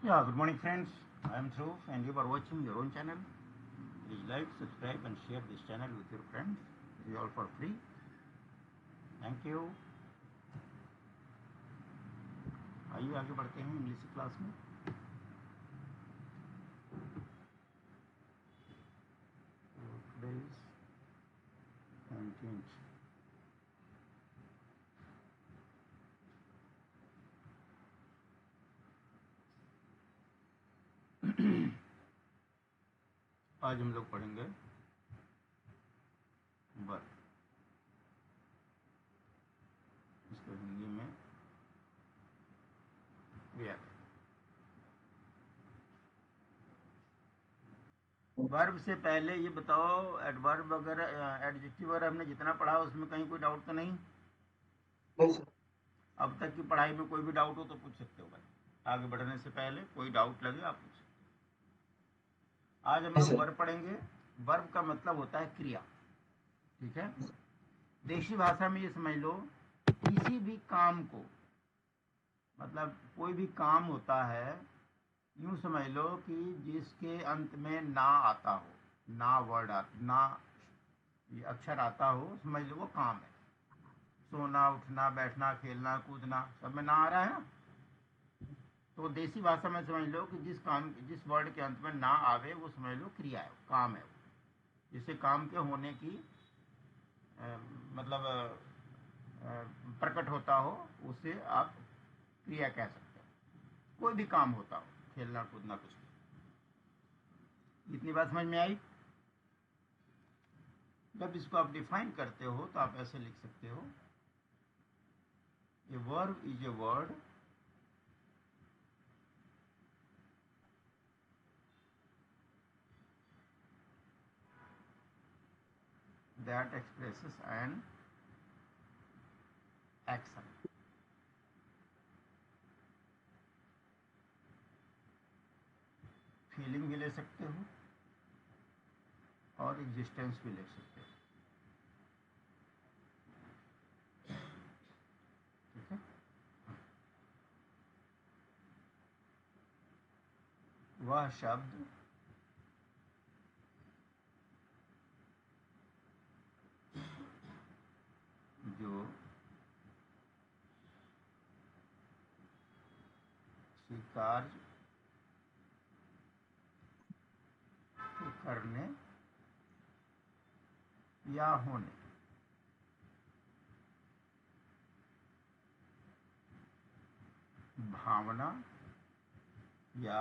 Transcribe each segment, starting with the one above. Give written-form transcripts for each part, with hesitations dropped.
Yeah, good morning, friends. I am Dhruv, and you are watching your own channel. Please like, subscribe, and share this channel with your friends. It is all for free. Thank you. आइए आगे बढ़ते हैं English की class में. Today is 19th. आज हम लोग पढ़ेंगे वर्ब. इसको हिंदी में क्रिया. वर्ब से पहले ये बताओ, एडवर्ब वगैरह एडजेक्टिव वगैरह हमने जितना पढ़ा उसमें कहीं कोई डाउट तो नहीं? नहीं सर। अब तक की पढ़ाई में कोई भी डाउट हो तो पूछ सकते हो भाई. आगे बढ़ने से पहले कोई डाउट लगे आप पूछ सकते हो. आज हम नहीं लोग सर। वर्ब पढ़ेंगे. वर्ब का मतलब होता है क्रिया. ठीक है. देशी भाषा में ये समझ लो, किसी भी काम को, मतलब कोई भी काम होता है, यूं समझ लो कि जिसके अंत में ना आता हो, ना वर्ड ना ये अक्षर आता हो, समझ लो वो काम है. सोना, उठना, बैठना, खेलना, कूदना, सब में ना आ रहा है ना. तो देसी भाषा में समझ लो कि जिस वर्ड के अंत में ना आवे वो समझ लो क्रिया है, काम है. जिससे काम के होने की मतलब प्रकट होता हो, उसे आप क्रिया कह सकते हो. कोई भी काम होता हो, खेलना कूदना कुछ भी. इतनी बात समझ में आई? जब इसको आप डिफाइन करते हो तो आप ऐसे लिख सकते हो, a verb is a word that expresses an action. Feeling भी ले सकते हो और एग्जिस्टेंस भी ले सकते हो. ठीक है. वह शब्द जो स्वीकार करने या होने, भावना या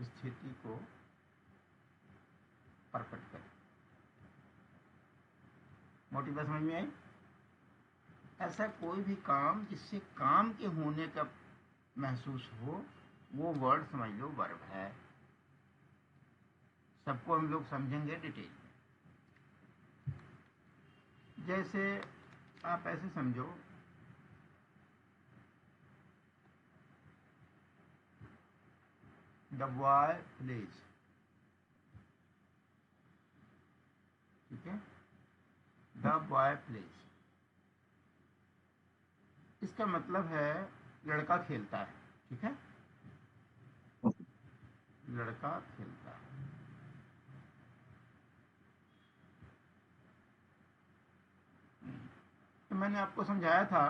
स्थिति को प्रकट करे. मोटी बात समझ में आई? ऐसा कोई भी काम जिससे काम के होने का महसूस हो, वो वर्ड समझ लो वर्ब है. सबको हम लोग समझेंगे डिटेल में. जैसे आप ऐसे समझो, द बॉय प्लेज. ठीक है. द बॉय प्लेज, इसका मतलब है लड़का खेलता है. ठीक है. लड़का खेलता है. तो मैंने आपको समझाया था,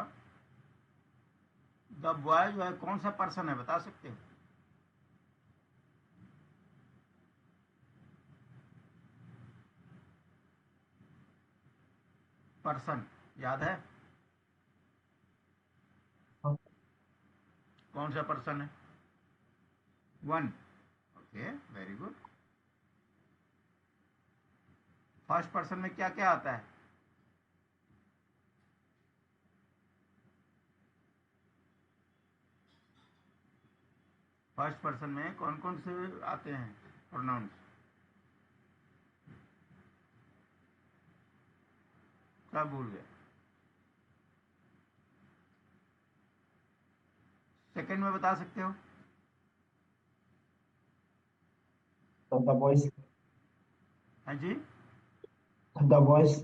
द बॉय जो है कौन सा पर्सन है, बता सकते हो? पर्सन याद है? हाँ। कौन सा पर्सन है? One. Okay, very good. First person में क्या क्या आता है? फर्स्ट पर्सन में कौन कौन से आते हैं प्रोनाउंस? सब भूल गए. सेकंड में बता सकते हो? The voice. हाँ जी. The voice.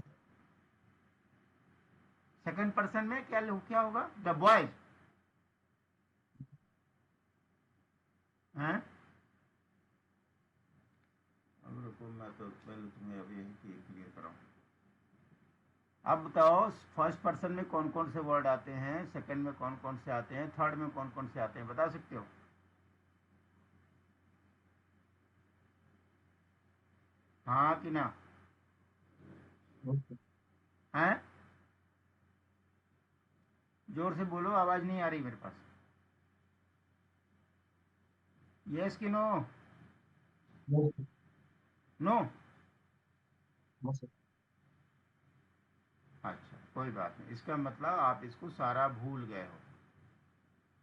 सेकंड पर्सन में क्या होगा? द बॉयज हैं। अब रुको, मैं तो पहले तुम्हें अब यही क्लियर कराऊं। अब बताओ फर्स्ट पर्सन में कौन कौन से वर्ड आते हैं, सेकंड में कौन कौन से आते हैं, थर्ड में कौन कौन से आते हैं, बता सकते हो? हाँ कि ना? हैं? जोर से बोलो, आवाज नहीं आ रही मेरे पास। यस कि नो? नो? अच्छा, कोई बात नहीं, इसका मतलब आप इसको सारा भूल गए हो।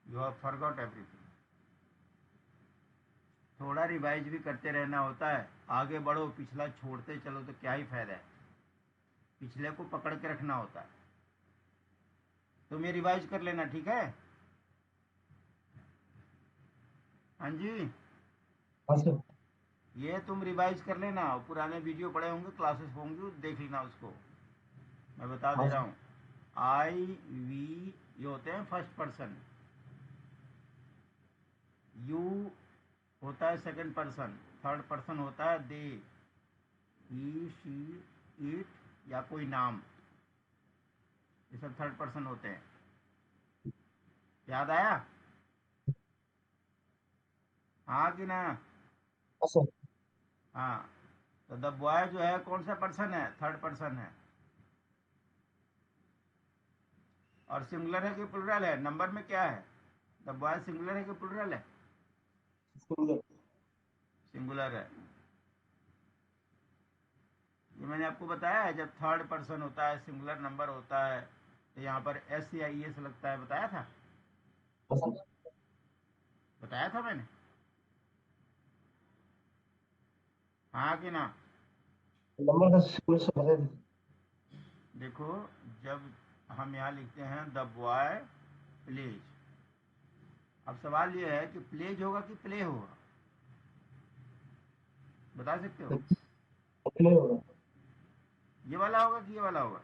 You have forgot everything. थोड़ा रिवाइज भी करते रहना होता है। आगे बढ़ो, पिछला छोड़ते चलो तो क्या ही फायदा है। पिछले को पकड़ के रखना होता है। तुम ये रिवाइज कर लेना, ठीक है? हाँ जी, ये तुम रिवाइज कर लेना। पुराने वीडियो पड़े होंगे, क्लासेस होंगी, देख लेना उसको। मैं बता दे रहा हूँ। आई वी ये होते हैं फर्स्ट पर्सन। यू होता है सेकंड पर्सन। थर्ड पर्सन होता है दे, ही, शी, इट या कोई नाम। ये सब थर्ड पर्सन होते हैं। याद आया? हाँ कि ना? हाँ। तो द बॉय जो है कौन सा पर्सन है? थर्ड पर्सन है। और सिंगुलर है कि प्लुरल है? नंबर में क्या है? द बॉय सिंगुलर है कि प्लुरल है? सिंगुलर है। ये मैंने आपको बताया है, जब थर्ड पर्सन होता है, सिंगुलर नंबर होता है, तो यहाँ पर एस या ई एस लगता है। बताया था? बताया था मैंने? हाँ कि ना? नंबर का सिक्वेंस बता दे। देखो, जब हम यहाँ लिखते हैं द बॉय प्लेज, अब सवाल ये है कि प्लेज होगा कि प्ले होगा? बता सकते हो? सप्ले होगा। ये वाला होगा कि ये वाला होगा?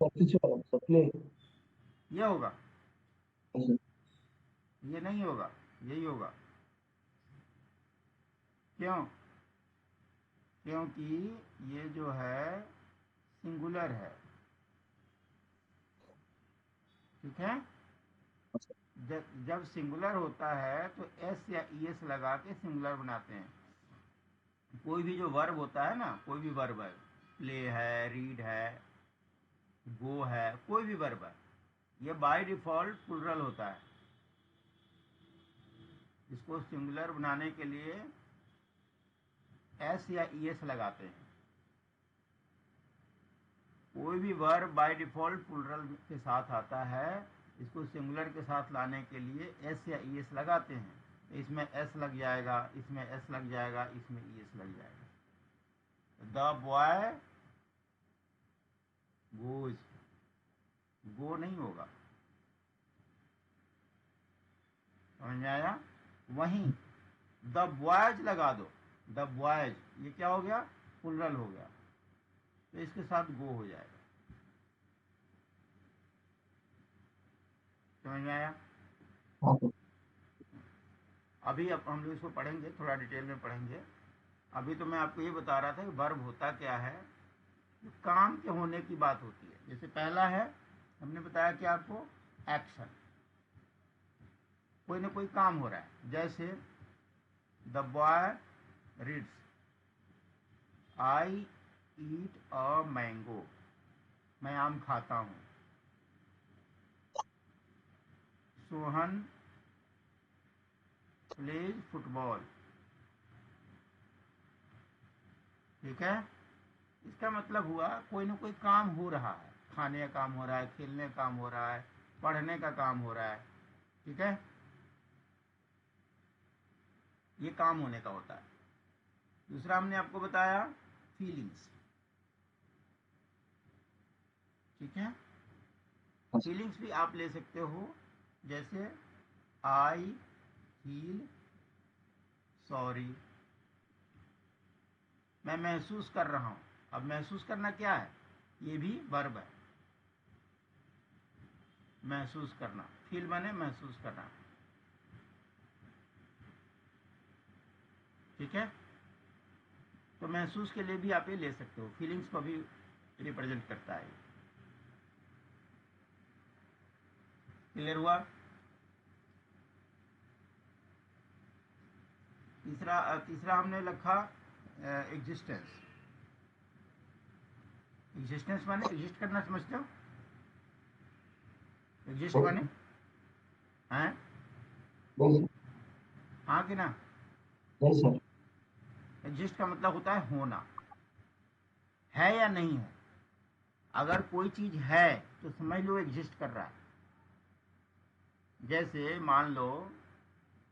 पीछे वाला सप्ले। ये होगा? ये नहीं होगा, यही होगा। क्यों? क्योंकि ये जो है सिंगुलर है। ठीक है? जब सिंगुलर होता है तो एस या ई एस लगा के सिंगुलर बनाते हैं। कोई भी जो वर्ब होता है ना, कोई भी वर्ब है, प्ले है, रीड है, गो है, कोई भी वर्ब है, ये बाय डिफॉल्ट प्लुरल होता है। इसको सिंगुलर बनाने के लिए एस या ई एस लगाते हैं। कोई भी वर्ब बाय डिफॉल्ट प्लुरल के साथ आता है, इसको सिंगुलर के साथ लाने के लिए एस या ई एस लगाते हैं। तो इसमें एस लग जाएगा, इसमें एस लग जाएगा, इसमें ई एस लग जाएगा। द बॉय गोज, गो नहीं होगा। समझ में आया? वहीं द बॉयज लगा दो, द बॉयज, ये क्या हो गया? प्लुरल हो गया, तो इसके साथ गो हो जाएगा। समझ में आया? अभी अब हम लोग इसको पढ़ेंगे, थोड़ा डिटेल में पढ़ेंगे। अभी तो मैं आपको ये बता रहा था कि वर्ब होता क्या है। काम के होने की बात होती है। जैसे पहला है, हमने बताया कि आपको एक्शन, कोई ना कोई काम हो रहा है। जैसे the boy reads, I eat a mango, मैं आम खाता हूँ। Sohan plays football. ठीक है? इसका मतलब हुआ कोई ना कोई काम हो रहा है। खाने का काम हो रहा है, खेलने का काम हो रहा है, पढ़ने का काम हो रहा है। ठीक है? ये काम होने का होता है। दूसरा हमने आपको बताया फीलिंग्स। ठीक है? फीलिंग्स भी आप ले सकते हो। जैसे आई फील सॉरी, मैं महसूस कर रहा हूं। अब महसूस करना क्या है? ये भी वर्ब है। महसूस करना, फील माने महसूस करना, ठीक है। तो महसूस के लिए भी आप ये ले सकते हो, फीलिंग्स को भी रिप्रेजेंट करता है। क्लियर हुआ? तीसरा हमने लिखा एग्जिस्टेंस। एग्जिस्टेंस माने एग्जिस्ट करना, समझते हो? एग्जिस्ट माने हैं? नहीं हाँ कि ना? नहीं सर। एग्जिस्ट का मतलब होता है होना, है या नहीं है। अगर कोई चीज है तो समझ लो एग्जिस्ट कर रहा है। जैसे मान लो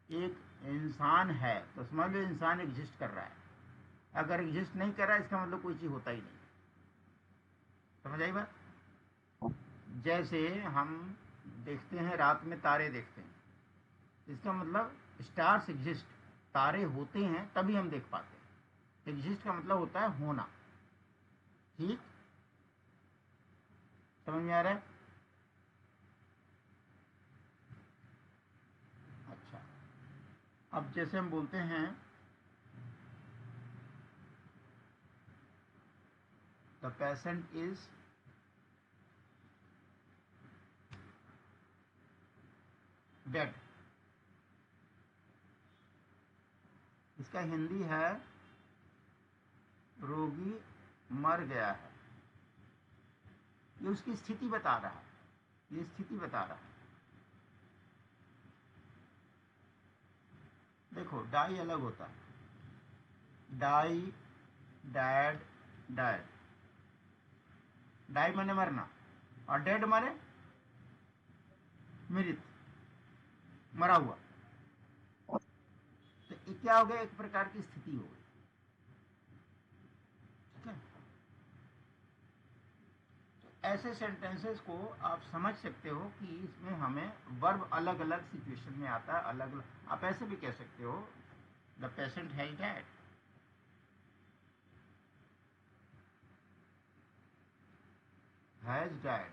एक इंसान है तो समझ लो इंसान एग्जिस्ट कर रहा है। अगर एग्जिस्ट नहीं कर रहा है इसका मतलब कोई चीज होता ही नहीं। समझ आई बात? जैसे हम देखते हैं रात में तारे देखते हैं, इसका मतलब स्टार्स एग्जिस्ट, तारे होते हैं तभी हम देख पाते हैं। एग्जिस्ट का मतलब होता है होना। ठीक, समझ में आ रहा है? अच्छा, अब जैसे हम बोलते हैं द पेशेंट इज डेड, इसका हिंदी है रोगी मर गया है। ये उसकी स्थिति बता रहा है, ये स्थिति बता रहा है। देखो डाई अलग होता है, डाई, डैड, डैड। डाई माने मरना और डेड माने मृत, मरा हुआ। तो ये क्या हो गया? एक प्रकार की स्थिति हो गई, ठीक है। ऐसे सेंटेंसेस को आप समझ सकते हो कि इसमें हमें वर्ब अलग अलग सिचुएशन में आता है, अलग अलग। आप ऐसे भी कह सकते हो the patient has dad, has dad,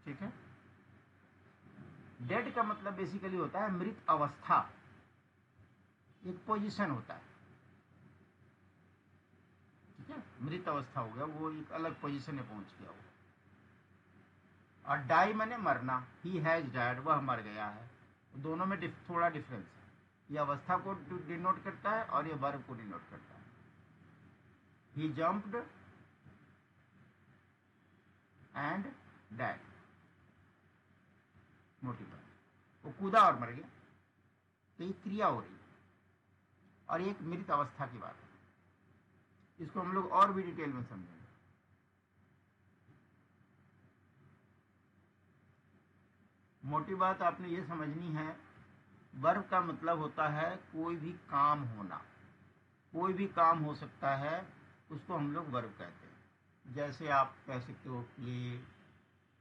ठीक है। डेड का मतलब बेसिकली होता है मृत अवस्था, एक पोजीशन होता है, ठीक है। मृत अवस्था हो गया, वो एक अलग पोजीशन में पहुंच गया वो। और डाई माने मरना, ही हैज डाइड, वह मर गया है। दोनों में थोड़ा डिफरेंस है। ये अवस्था को डिनोट करता है और ये वर्ब को डिनोट करता है। ही जंप्ड एंड डाइड, मोटी बात, वो कूदा और मर गया। तो ये क्रिया हो रही है और एक मृत अवस्था की बात है। इसको हम लोग और भी डिटेल में समझेंगे। मोटी बात आपने ये समझनी है, वर्ब का मतलब होता है कोई भी काम होना, कोई भी काम हो सकता है, उसको हम लोग वर्ब कहते हैं। जैसे आप कह सकते हो प्ले,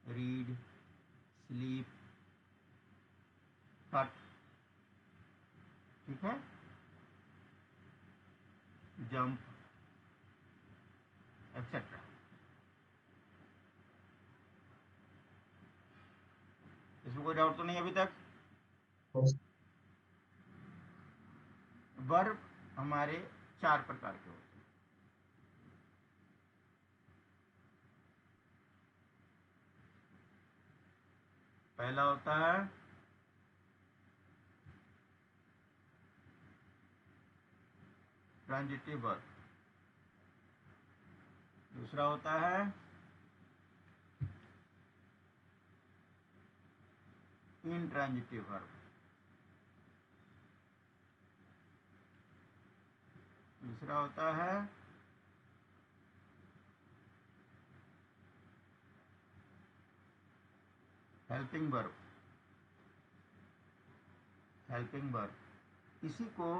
रीड, स्लीप, कट, ठीक है, जंप, एक्सेट्रा। इसमें कोई डाउट तो नहीं अभी तक? वर्ब हमारे 4 प्रकार के होते हैं। पहला होता है ट्रांजिटिव वर्ब, दूसरा होता है इंट्रांजिटिव वर्ब, तीसरा होता है हेल्पिंग वर्ब, हेल्पिंग वर्ब। इसी को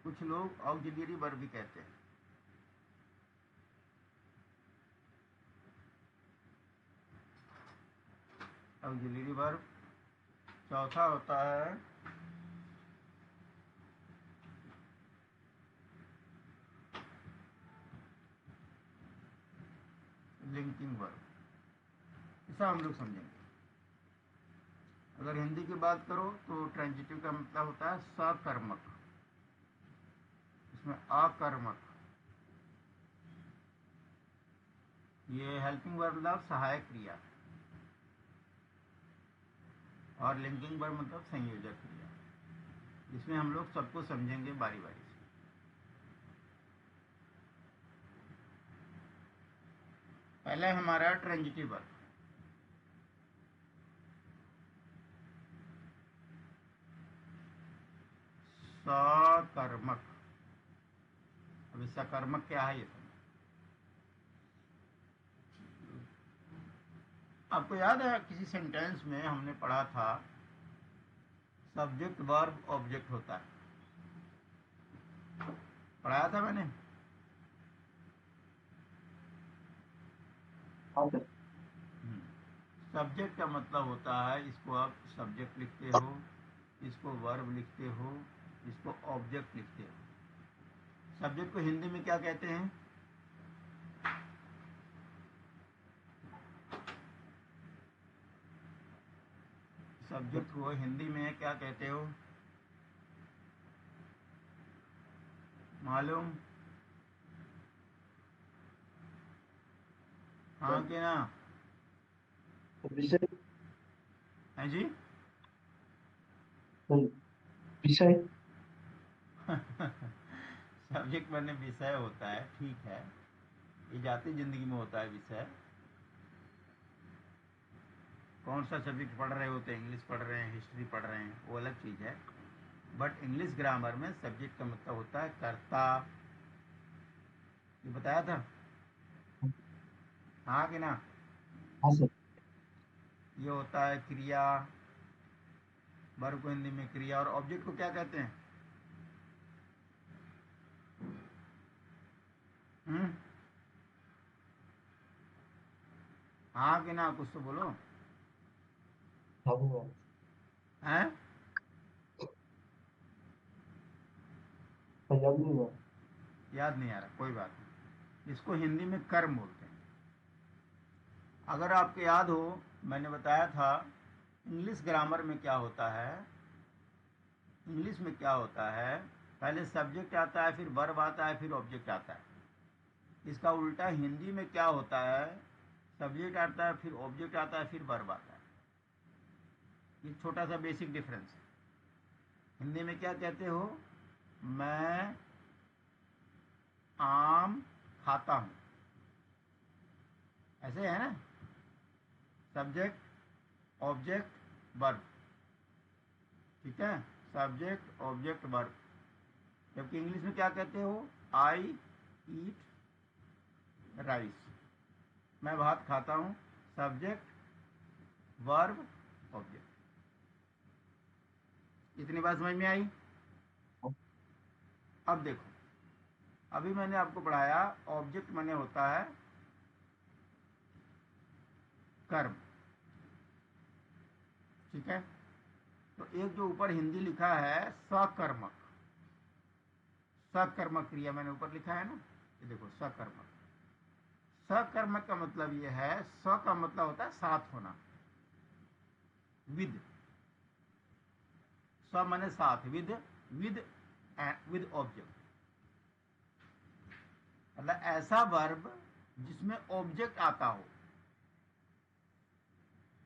कुछ लोग ऑक्सिलरी वर्ब भी कहते हैं। Auxiliary verb. चौथा होता है लिंकिंग वर्ब। ऐसा हम लोग समझेंगे। अगर हिंदी की बात करो तो ट्रांजिटिव का मतलब होता है सकर्मक, इसमें अकर्मक। ये हेल्पिंग वर्ब मतलब सहायक क्रिया, और लिंकिंग वर्ब मतलब संयोजक क्रिया। इसमें हम लोग सबको समझेंगे बारी बारी से। पहला हमारा ट्रांजिटिव वर्ब, सकर्मक। अभी सकर्मक क्या है ये समझ। आपको याद है किसी सेंटेंस में हमने पढ़ा था सब्जेक्ट वर्ब ऑब्जेक्ट होता है, पढ़ाया था मैंने। हाँ सर। सब्जेक्ट का मतलब होता है, इसको आप सब्जेक्ट लिखते हो, इसको वर्ब लिखते हो, इसको ऑब्जेक्ट लिखते हो। सब्जेक्ट को हिंदी में क्या कहते हैं? सब्जेक्ट को हिंदी में क्या कहते हो, मालूम? हाँ कि ना? विषय। है जी? विषय। सब्जेक्ट मैंने विषय होता है, ठीक है, ये जाती जिंदगी में होता है विषय। कौन सा सब्जेक्ट पढ़ रहे होते हैं, इंग्लिश पढ़ रहे हैं, हिस्ट्री पढ़ रहे हैं, वो अलग चीज़ है। बट इंग्लिश ग्रामर में सब्जेक्ट का मतलब होता है कर्ता। ये बताया था, हाँ कि ना? हाँ सर। ये होता है क्रिया, वर्ब को हिंदी में क्रिया। और ऑब्जेक्ट को क्या कहते हैं? हम्म, हाँ कि ना? कुछ तो बोलो। हाँ वो हैं? याद नहीं हुआ। याद नहीं आ रहा, कोई बात नहीं। इसको हिंदी में कर्म बोलते हैं। अगर आपको याद हो, मैंने बताया था इंग्लिश ग्रामर में क्या होता है। इंग्लिश में क्या होता है, पहले सब्जेक्ट आता है, फिर वर्ब आता है, फिर ऑब्जेक्ट आता है। इसका उल्टा हिंदी में क्या होता है, सब्जेक्ट आता है, फिर ऑब्जेक्ट आता है, फिर वर्ब आता है। ये छोटा सा बेसिक डिफरेंस है। हिंदी में क्या कहते हो, मैं आम खाता हूं, ऐसे है ना? सब्जेक्ट ऑब्जेक्ट वर्ब, ठीक है, सब्जेक्ट ऑब्जेक्ट वर्ब। जबकि इंग्लिश में क्या कहते हो, आई ईट राइस, मैं भात खाता हूं, सब्जेक्ट वर्ब ऑब्जेक्ट। इतनी बात समझ में आई? अब देखो, अभी मैंने आपको पढ़ाया ऑब्जेक्ट माने होता है कर्म, ठीक है। तो एक जो ऊपर हिंदी लिखा है सकर्मक, सकर्मक क्रिया मैंने ऊपर लिखा है ना, ये देखो सकर्मक। सकर्मक का मतलब ये है, स का मतलब होता है साथ होना, विद। स माने साथ, विद, विद विद ऑब्जेक्ट। मतलब ऐसा वर्ब जिसमें ऑब्जेक्ट आता हो,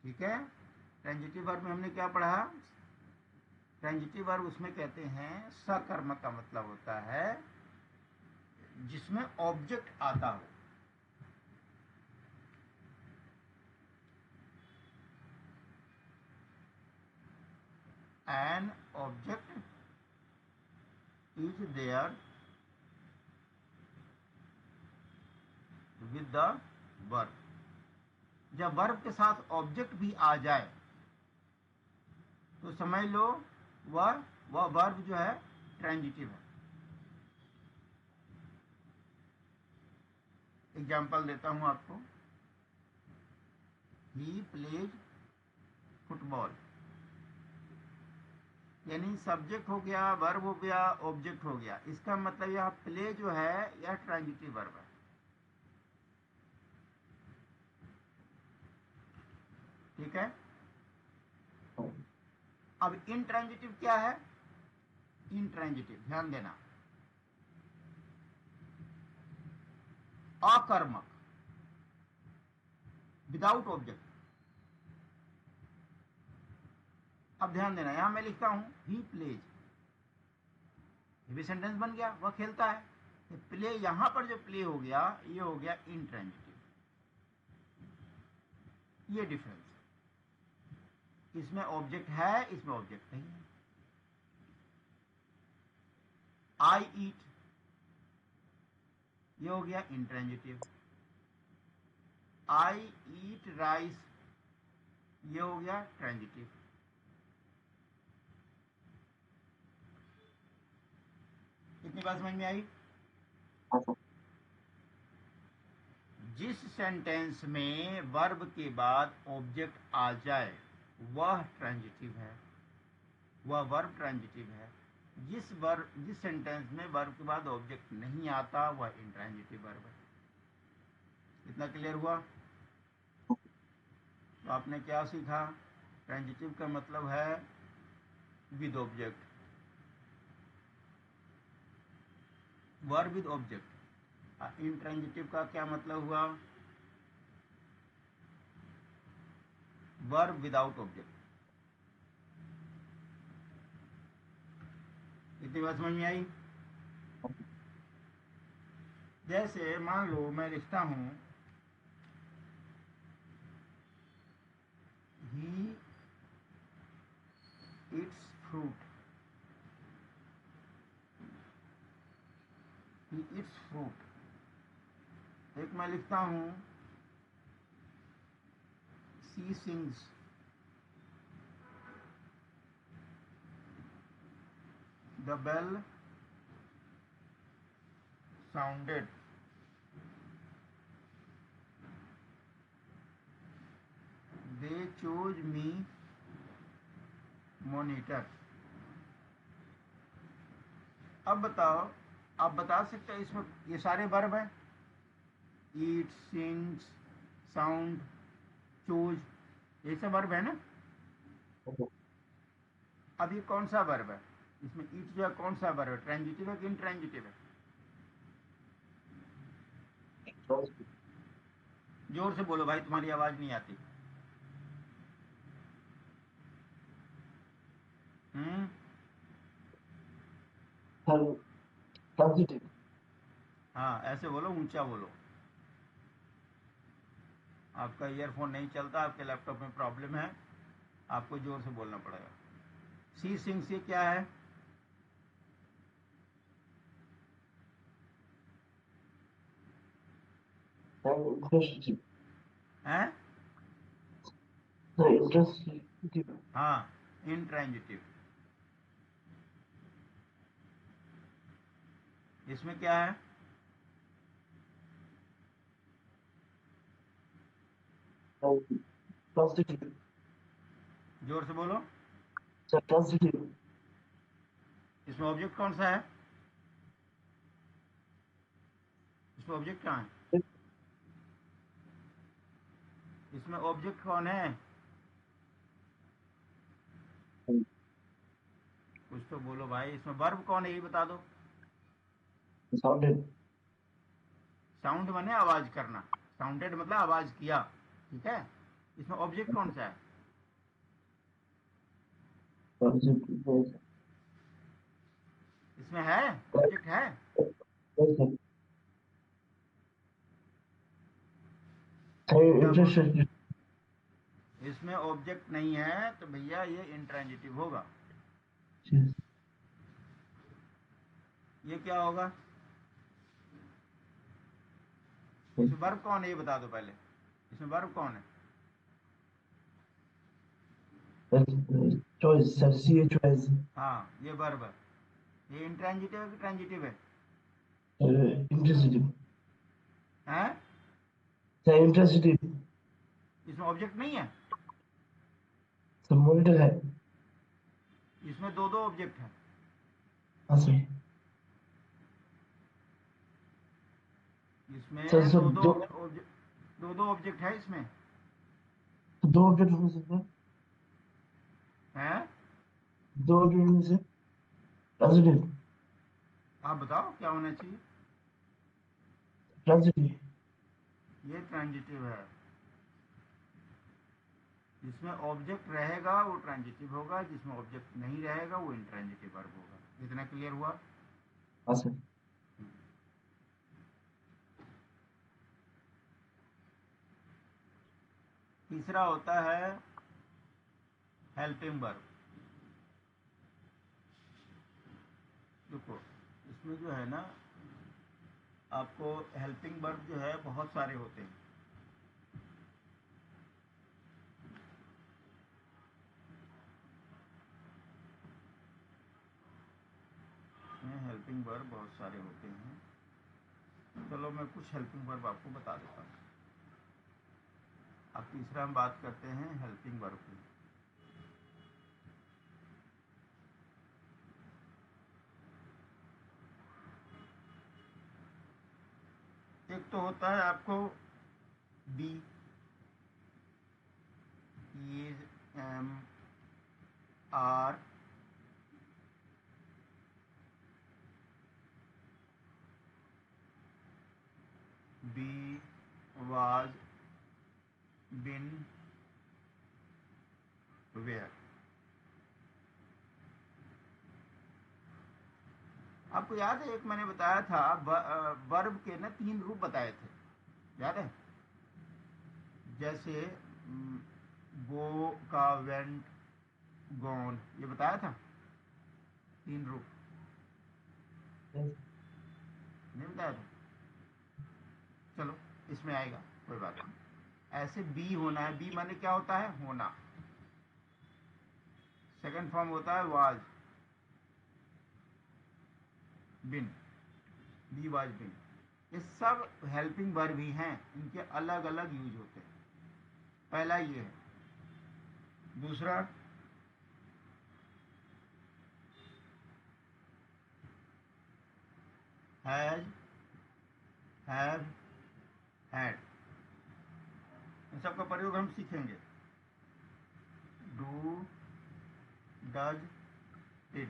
ठीक है। ट्रांजिटिव वर्ब में हमने क्या पढ़ा, ट्रांजिटिव वर्ब उसमें कहते हैं सकर्मक का मतलब होता है जिसमें ऑब्जेक्ट आता हो। An object is there with the verb. जब वर्ब के साथ ऑब्जेक्ट भी आ जाए तो समझ लो वह वर्ब जो है ट्रांजिटिव है। एग्जाम्पल देता हूं आपको, ही प्लेज फुटबॉल, यानी सब्जेक्ट हो गया, वर्ब हो गया, ऑब्जेक्ट हो गया। इसका मतलब यह प्ले जो है यह ट्रांजिटिव वर्ब है। ठीक है। हाँ, अब इंट्रांजिटिव क्या है? इंट्रांजिटिव ध्यान देना, अकर्मक, विदाउट ऑब्जेक्ट। अब ध्यान देना, यहां मैं लिखता हूं ही प्लेज, ये भी सेंटेंस बन गया, वह खेलता है। तो प्ले, यहां पर जो प्ले हो गया ये हो गया इंट्रांजिटिव। ये डिफरेंस, इसमें ऑब्जेक्ट है, इसमें ऑब्जेक्ट नहीं है। आई ईट, ये हो गया इंट्रांजिटिव। आई ईट राइस, ये हो गया ट्रांजिटिव। कितनी बात समझ में आई? हाँ सर। जिस सेंटेंस में वर्ब के बाद ऑब्जेक्ट आ जाए वह ट्रांजिटिव है, वह वर्ब ट्रांजिटिव है। जिस सेंटेंस में वर्ब के बाद ऑब्जेक्ट नहीं आता वह इंट्रांजिटिव वर्ब है। इतना क्लियर हुआ? तो आपने क्या सीखा? ट्रांजिटिव का मतलब है with object, verb with object. Intransitive का क्या मतलब हुआ? Verb without object. इतनी बात समझ में आई? जैसे मान लो मैं लिखता हूं he eats fruit, he eats fruit. एक मैं लिखता हूं she sings, the bell sounded, they chose me monitor. अब बताओ, आप बता सकते हो इसमें ये सारे वर्ब हैं, ईट, सिंग्स, साउंड, चूज, ये सब वर्ब है ना। अब ये कौन सा वर्ब है? इसमें ईट जो है कौन सा वर्ब है? ट्रांजिटिव है कि इंट्रांजिटिव है? जोर से बोलो भाई, तुम्हारी आवाज नहीं आती। हम्म। Sir transitive. हाँ, ऐसे बोलो, ऊंचा बोलो। आपका ईयरफोन नहीं चलता, आपके लैपटॉप में प्रॉब्लम है, आपको जोर से बोलना पड़ेगा। सी सिंग्स ये क्या है? इंट्रांजिटिव। हैं? Sir intransitive. हाँ, इंट्रांजिटिव। इसमें क्या है? ट्रांजिटिव। जोर से बोलो। Sir transitive. इसमें ऑब्जेक्ट कौन सा है? इसमें ऑब्जेक्ट कहाँ है? इसमें ऑब्जेक्ट कौन है? कुछ तो बोलो भाई। इसमें वर्ब कौन है ये बता दो। साउंडेड। साउंड माने आवाज करना, साउंडेड मतलब आवाज किया, ठीक है। इसमें ऑब्जेक्ट कौन सा है? इसमें है ऑब्जेक्ट है? क्या बोल? इंट्रांजिटिव। इसमें ऑब्जेक्ट नहीं है तो भैया ये इंट्रांजिटिव होगा। ये क्या होगा? इसमें वर्ब कौन है ये बता दो पहले। इसमें वर्ब कौन है? Choice sir, see a choice. हाँ, ये वर्ब है। ये इंट्रांजिटिव है कि ट्रांजिटिव है? इंट्रांजिटिव। हैं? Sir intransitive. इसमें ऑब्जेक्ट नहीं है? सर मॉनिटर है। इसमें दो दो ऑब्जेक्ट है। हाँ सर। इसमें सर सर दो दो दो ऑब्जेक्ट है इसमें। दो ऑब्जेक्ट होने से सर, हैं? दो ऑब्जेक्ट होने से ट्रांजिटिव। आप बताओ क्या होना चाहिए। ट्रांजिटिव। ये ट्रांजिटिव है। जिसमें ऑब्जेक्ट रहेगा वो ट्रांजिटिव होगा, जिसमें ऑब्जेक्ट नहीं रहेगा वो इंट्रांजिटिव वर्ब होगा। इतना क्लियर हुआ? हाँ सर। तीसरा होता है हेल्पिंग वर्ब। देखो इसमें जो है ना, आपको हेल्पिंग वर्ब जो है बहुत सारे होते हैं। इसमें हेल्पिंग वर्ब बहुत सारे होते हैं। चलो मैं कुछ हेल्पिंग वर्ब आपको बता देता हूँ। अब तीसरा हम बात करते हैं हेल्पिंग वर्ब की। एक तो होता है आपको be, is, am, are, be, was, been, were. आपको याद है एक मैंने बताया था वर्ब के ना 3 रूप बताए थे, याद है? जैसे गो का वेंट, गॉन, ये बताया था 3 रूप। नहीं बताया था? चलो इसमें आएगा, कोई बात नहीं। ऐसे बी होना है, बी माने क्या होता है? होना। सेकंड फॉर्म होता है वाज, बिन, बी वाज बिन। ये सब हेल्पिंग वर्ब ही हैं, इनके अलग अलग यूज होते हैं। पहला ये है। दूसरा हैज, हैव, हैड। इन सब का प्रयोग हम सीखेंगे। Do, does, did.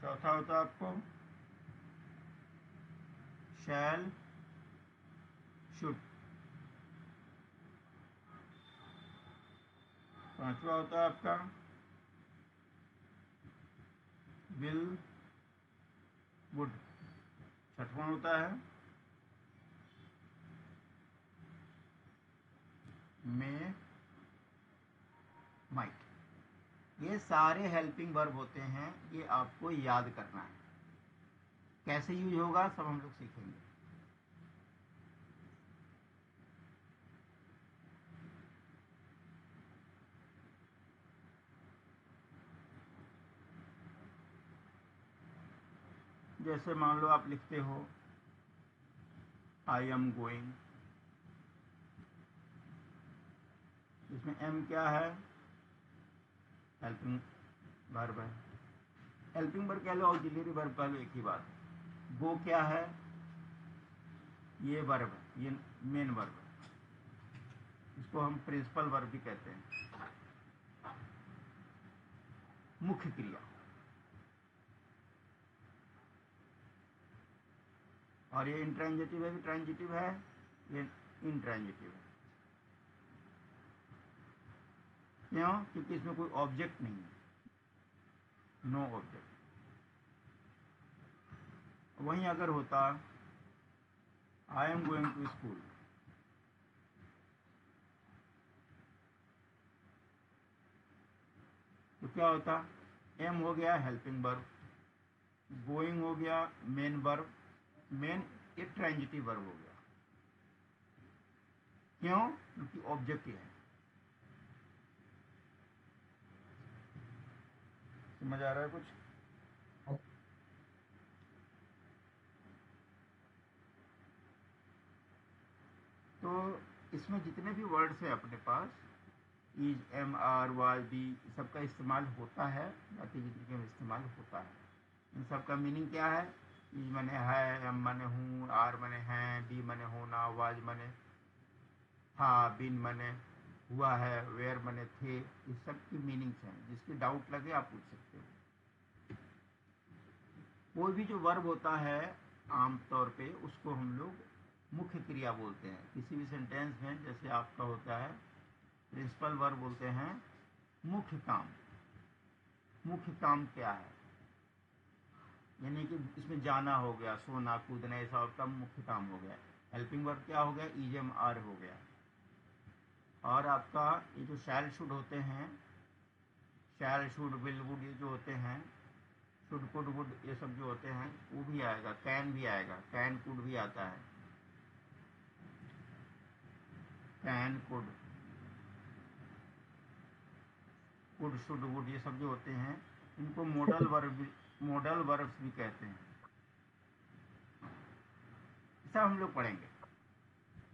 चौथा होता है आपको शैल, शुड। पांचवा होता है आपका विल, वुड। छठवां होता है मे, माइट। ये सारे हेल्पिंग वर्ब होते हैं, ये आपको याद करना है। कैसे यूज होगा सब हम लोग सीखेंगे। जैसे मान लो आप लिखते हो आई एम गोइंग, इसमें एम क्या है? हेल्पिंग वर्ब है। हेल्पिंग वर्ब कह लो, ऑक्सिलरी वर्ब कह लो, एक ही बात है। गो क्या है? ये वर्ब है, ये मेन वर्ब है। इसको हम प्रिंसिपल वर्ब भी कहते हैं, मुख्य क्रिया। और ये इंट्रांजिटिव है, भी ट्रांजिटिव है, ये इंट्रांजिटिव है। क्यों? क्योंकि इसमें कोई ऑब्जेक्ट नहीं है, नो ऑब्जेक्ट। वहीं अगर होता I am going to school, तो क्या होता? एम हो गया हेल्पिंग वर्ब, गोइंग हो गया मेन वर्ब, मेन एक ट्रांजिटिव वर्ब हो गया। क्यों? क्योंकि ऑब्जेक्ट ही है। समझ आ रहा है कुछ? तो इसमें जितने भी वर्ड्स हैं अपने पास, is, am, are, was, be, सबका इस्तेमाल होता है, जाति जितने में इस्तेमाल होता है। इन सब का मीनिंग क्या है? इज मने है, एम मने हूँ, आर मने हैं, बी मने होना, वाज मने हाँ, बीन मने हुआ है, वेयर मने थे, इस सब की मीनिंग्स हैं। जिसकी डाउट लगे आप पूछ सकते हो। कोई भी जो वर्ब होता है आमतौर पे उसको हम लोग मुख्य क्रिया बोलते हैं। किसी भी सेंटेंस में जैसे आपका होता है प्रिंसिपल वर्ब बोलते हैं मुख्य काम। मुख्य काम क्या है, यानी कि इसमें जाना हो गया, सोना कूदना, ऐसा आपका मुख्य काम हो गया। हेल्पिंग वर्ब क्या हो गया, ईजेम आर हो गया। और आपका ये जो शैल शुड होते हैं, शैल शुड विल वुड, ये जो होते हैं, शुड कुड वुड, ये सब जो होते हैं वो भी आएगा। कैन भी आएगा, कैन कुड भी आता है। Can could, could should would, ये सब जो होते हैं इनको मॉडल वर्ब्स भी कहते हैं। सब हम लोग पढ़ेंगे।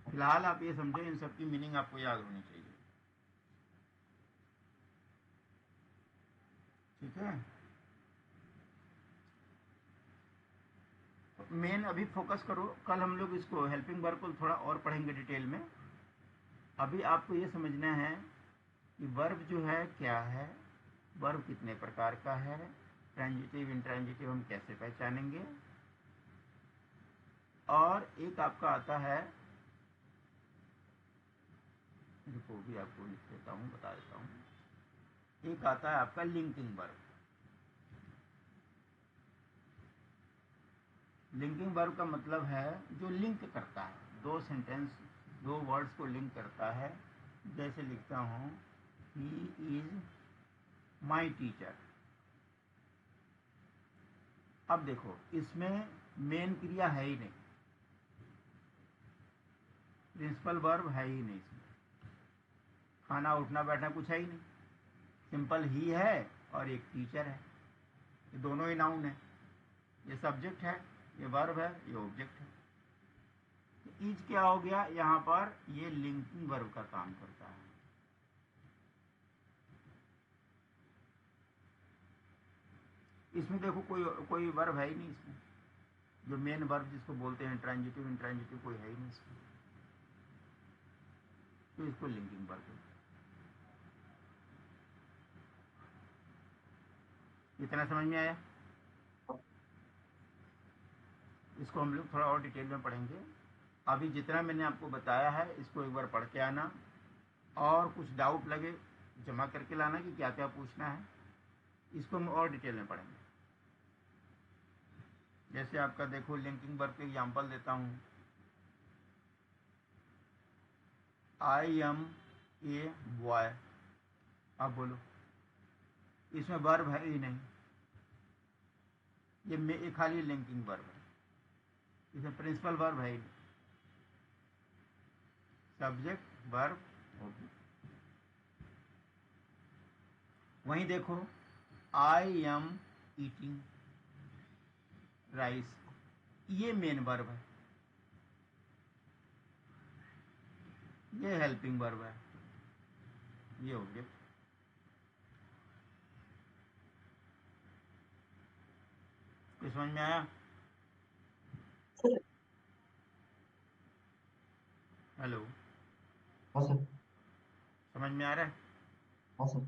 फिलहाल आप ये समझो इन सब की मीनिंग आपको याद होनी चाहिए। ठीक है, मेन अभी फोकस करो। कल हम लोग इसको हेल्पिंग वर्ब को थोड़ा और पढ़ेंगे डिटेल में। अभी आपको ये समझना है कि वर्ब जो है क्या है, वर्ब कितने प्रकार का है, ट्रांजिटिव इंट्रांजिटिव हम कैसे पहचानेंगे। और एक आपका आता है, रुको भी आपको लिख देता हूँ, बता देता हूँ। एक आता है आपका लिंकिंग वर्ब। लिंकिंग वर्ब का मतलब है जो लिंक करता है, दो सेंटेंस, दो वर्ड्स को लिंक करता है। जैसे लिखता हूँ, ही इज माई टीचर। अब देखो इसमें मेन क्रिया है ही नहीं, प्रिंसिपल वर्ब है ही नहीं इसमें, खाना उठना बैठना कुछ है ही नहीं। सिंपल ही है और एक टीचर है, ये दोनों ही नाउन है। ये सब्जेक्ट है, ये वर्ब है, ये ऑब्जेक्ट है। तो इज क्या हो गया यहाँ पर, ये लिंकिंग वर्ब का काम करता है। इसमें देखो कोई कोई वर्ब है ही नहीं इसमें, जो मेन वर्ब जिसको बोलते हैं ट्रांजिटिव इंट्रांजिटिव, कोई है ही नहीं इसमें, तो इसको लिंकिंग वर्ब बोलते हैं। इतना समझ में आया? इसको हम लोग थोड़ा और डिटेल में पढ़ेंगे। अभी जितना मैंने आपको बताया है इसको एक बार पढ़ के आना, और कुछ डाउट लगे जमा करके लाना कि क्या क्या पूछना है। इसको हम और डिटेल में पढ़ेंगे। जैसे आपका देखो लिंकिंग वर्ब के एग्जांपल देता हूँ। I am a boy. अब बोलो, इसमें वर्ब है ही नहीं, ये खाली लिंकिंग वर्ब है, इसमें प्रिंसिपल वर्ब है ही नहीं। Subject verb object. वहीं देखो, आई एम ईटिंग राइस, ये मेन वर्ब है, ये हेल्पिंग वर्ब है, ये ऑब्जेक्ट। कुछ समझ में आया? हेलो, हाँ सर। समझ में आ रहा है? हाँ सर।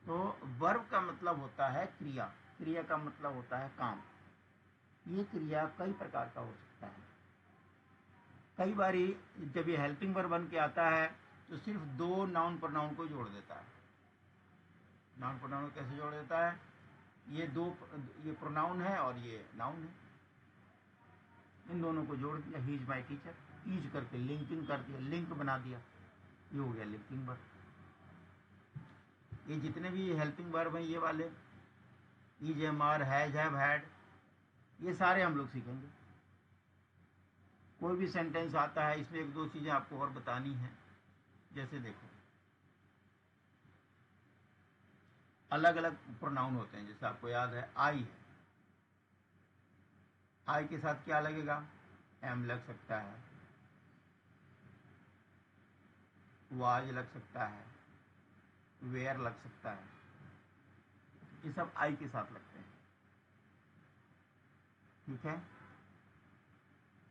तो वर्ब का मतलब होता है क्रिया, क्रिया का मतलब होता है काम। ये क्रिया कई प्रकार का हो सकता है। कई बारी जब ये हेल्पिंग वर्ब बन के आता है तो सिर्फ दो नाउन प्रोनाउन को जोड़ देता है। नाउन प्रोनाउन कैसे जोड़ देता है, ये दो, ये प्रोनाउन है और ये नाउन है, इन दोनों को जोड़ दिया, he is my teacher, is करके लिंकिंग कर दिया, लिंक बना दिया, ये हो गया लिंकिंग वर्ब। ये जितने भी हेल्पिंग वर्ब हैं ये वाले, is am are has have had, ये सारे हम लोग सीखेंगे। कोई भी सेंटेंस आता है इसमें एक दो चीजें आपको और बतानी है। जैसे देखो अलग अलग प्रोनाउन होते हैं, जैसे आपको याद है आई है, आई के साथ क्या लगेगा, एम लग सकता है, वाज लग सकता है, वेयर लग सकता है, ये सब आई के साथ लगते हैं। ठीक है,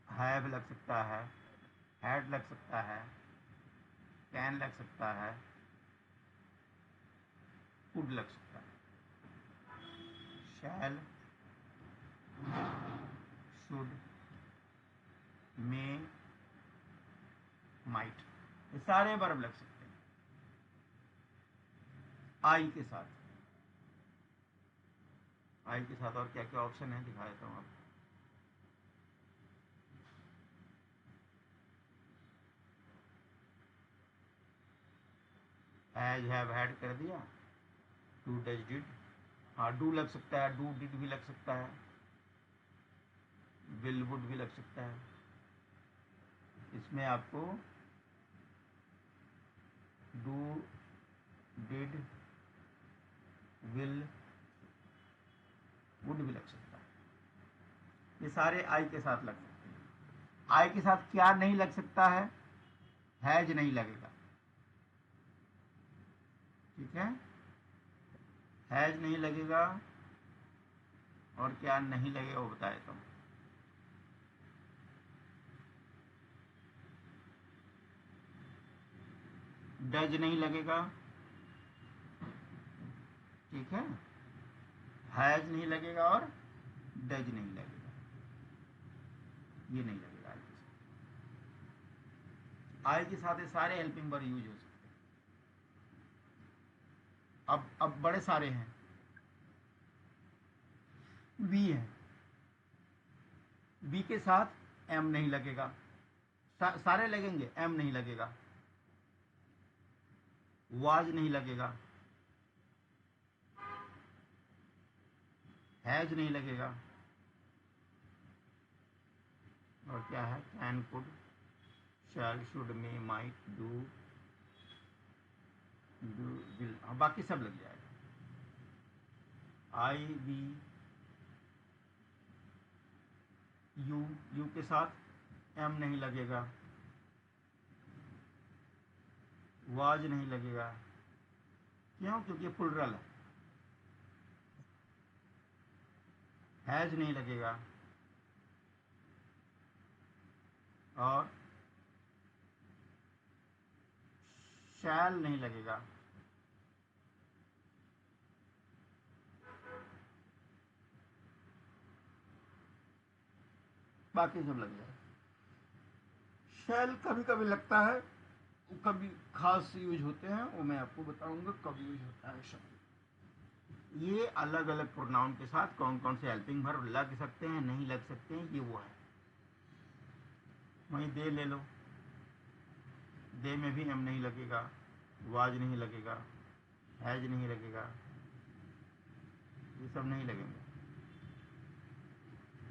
हैव लग सकता है, हैड लग सकता है, कैन लग सकता है, कुड लग सकता है। शैल, शुड, मे, माइट, ये सारे वर्ब लग सकते हैं आई के साथ। आई के साथ और क्या क्या ऑप्शन है दिखा देता हूँ आपको। हैज, हैव, हैड कर दिया। डू, डज, डिड, हाँ डू लग सकता है, डू डिड भी लग सकता है, विल वुड भी लग सकता है। इसमें आपको डू, डिड, विल, वुड भी लग सकता है। ये सारे आई के साथ लग सकते हैं। आई के साथ क्या नहीं लग सकता है? हैज नहीं लगेगा, ठीक है, हैज नहीं लगेगा। और क्या नहीं लगेगा वो बता देता हूँ। डज नहीं लगेगा, ठीक है, हैज नहीं लगेगा और डज नहीं लगेगा, ये नहीं लगेगा आई के साथ। आई के साथ ये सारे हेल्पिंग वर्ब यूज हो सकते हैं। अब बड़े सारे हैं। वी है, वी के साथ एम नहीं लगेगा, सारे लगेंगे, एम नहीं लगेगा, वाज नहीं लगेगा, हैज नहीं लगेगा, और क्या है, can, could, shall, should, may, might, do, will, बाकी सब लग जाएगा। आई, वी, यू के साथ एम नहीं लगेगा, वाज नहीं लगेगा, क्यों? क्योंकि प्लुरल है। हैज नहीं लगेगा और शैल नहीं लगेगा। बाकी सब लग जाए। शैल कभी कभी लगता है, कभी खास यूज होते हैं, वो मैं आपको बताऊंगा कब यूज होता है शब्द। ये अलग अलग प्रोनाउन के साथ कौन कौन से हेल्पिंग वर्ब लग सकते हैं, नहीं लग सकते हैं, ये वो है। वहीं दे ले लो, दे में भी एम नहीं लगेगा, वाज नहीं लगेगा, हैज नहीं लगेगा, ये सब नहीं लगेंगे।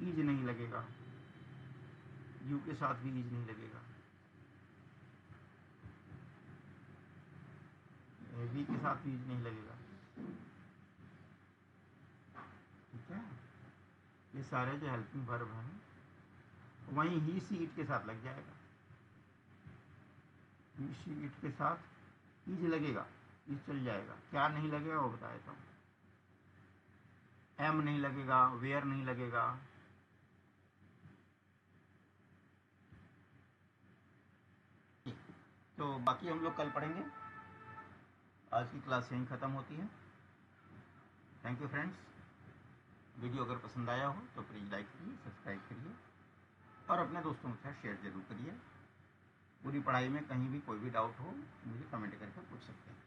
ईज नहीं लगेगा, यू के साथ भी ईज नहीं लगेगा, वी के साथ भी ईज नहीं लगेगा, ठीक है। ये सारे जो हेल्पिंग वर्ब हैं, वहीं ही सी इट के साथ लग जाएगा। ही सी इट के साथ ईज लगेगा, ईज चल जाएगा। क्या नहीं लगेगा वो बता देता हूँ। एम नहीं लगेगा, वेयर नहीं लगेगा, तो बाकी हम लोग कल पढ़ेंगे। आज की क्लास यहीं ख़त्म होती है। Thank you friends. वीडियो अगर पसंद आया हो तो प्लीज़ लाइक करिए, सब्सक्राइब करिए और अपने दोस्तों के साथ शेयर जरूर करिए। पूरी पढ़ाई में कहीं भी कोई भी डाउट हो मुझे कमेंट करके पूछ सकते हैं।